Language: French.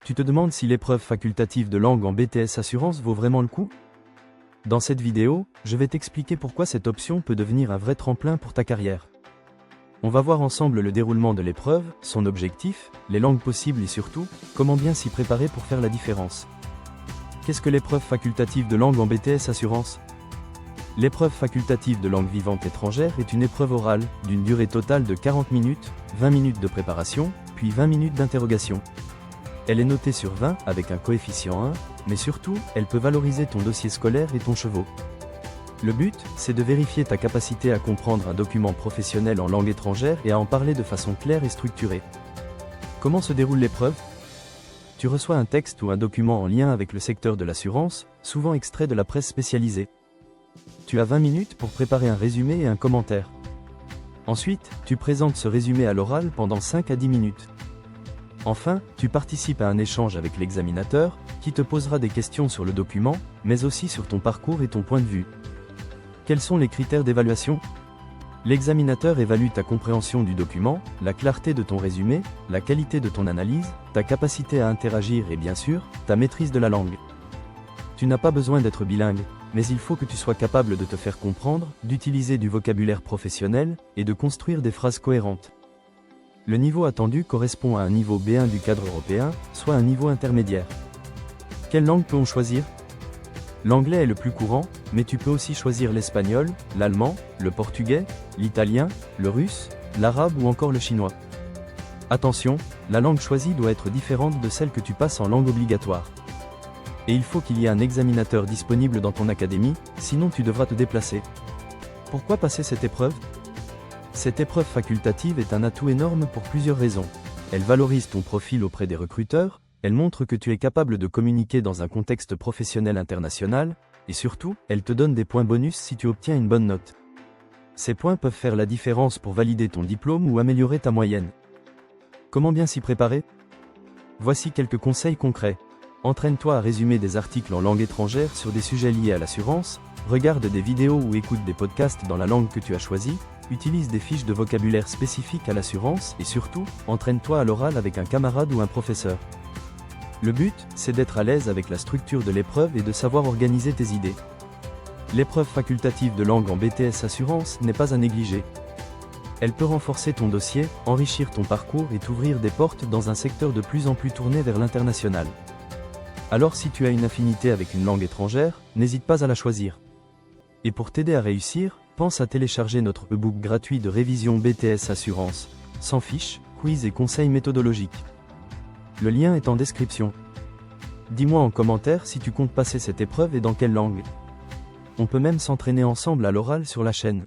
Tu te demandes si l'épreuve facultative de langue en BTS Assurance vaut vraiment le coup? Dans cette vidéo, je vais t'expliquer pourquoi cette option peut devenir un vrai tremplin pour ta carrière. On va voir ensemble le déroulement de l'épreuve, son objectif, les langues possibles et surtout, comment bien s'y préparer pour faire la différence. Qu'est-ce que l'épreuve facultative de langue en BTS Assurance? L'épreuve facultative de langue vivante étrangère est une épreuve orale, d'une durée totale de 40 minutes, 20 minutes de préparation, puis 20 minutes d'interrogation. Elle est notée sur 20 avec un coefficient 1, mais surtout, elle peut valoriser ton dossier scolaire et ton chevaux. Le but, c'est de vérifier ta capacité à comprendre un document professionnel en langue étrangère et à en parler de façon claire et structurée. Comment se déroule l'épreuve? Tu reçois un texte ou un document en lien avec le secteur de l'assurance, souvent extrait de la presse spécialisée. Tu as 20 minutes pour préparer un résumé et un commentaire. Ensuite, tu présentes ce résumé à l'oral pendant 5 à 10 minutes. Enfin, tu participes à un échange avec l'examinateur, qui te posera des questions sur le document, mais aussi sur ton parcours et ton point de vue. Quels sont les critères d'évaluation? L'examinateur évalue ta compréhension du document, la clarté de ton résumé, la qualité de ton analyse, ta capacité à interagir et bien sûr, ta maîtrise de la langue. Tu n'as pas besoin d'être bilingue, mais il faut que tu sois capable de te faire comprendre, d'utiliser du vocabulaire professionnel, et de construire des phrases cohérentes. Le niveau attendu correspond à un niveau B1 du cadre européen, soit un niveau intermédiaire. Quelle langue peut-on choisir? L'anglais est le plus courant, mais tu peux aussi choisir l'espagnol, l'allemand, le portugais, l'italien, le russe, l'arabe ou encore le chinois. Attention, la langue choisie doit être différente de celle que tu passes en langue obligatoire. Et il faut qu'il y ait un examinateur disponible dans ton académie, sinon tu devras te déplacer. Pourquoi passer cette épreuve? Cette épreuve facultative est un atout énorme pour plusieurs raisons. Elle valorise ton profil auprès des recruteurs, elle montre que tu es capable de communiquer dans un contexte professionnel international, et surtout, elle te donne des points bonus si tu obtiens une bonne note. Ces points peuvent faire la différence pour valider ton diplôme ou améliorer ta moyenne. Comment bien s'y préparer? Voici quelques conseils concrets. Entraîne-toi à résumer des articles en langue étrangère sur des sujets liés à l'assurance, regarde des vidéos ou écoute des podcasts dans la langue que tu as choisie, utilise des fiches de vocabulaire spécifiques à l'assurance et surtout, entraîne-toi à l'oral avec un camarade ou un professeur. Le but, c'est d'être à l'aise avec la structure de l'épreuve et de savoir organiser tes idées. L'épreuve facultative de langue en BTS Assurance n'est pas à négliger. Elle peut renforcer ton dossier, enrichir ton parcours et t'ouvrir des portes dans un secteur de plus en plus tourné vers l'international. Alors si tu as une affinité avec une langue étrangère, n'hésite pas à la choisir. Et pour t'aider à réussir, pense à télécharger notre e-book gratuit de révision BTS Assurance, sans fiches, quiz et conseils méthodologiques. Le lien est en description. Dis-moi en commentaire si tu comptes passer cette épreuve et dans quelle langue. On peut même s'entraîner ensemble à l'oral sur la chaîne.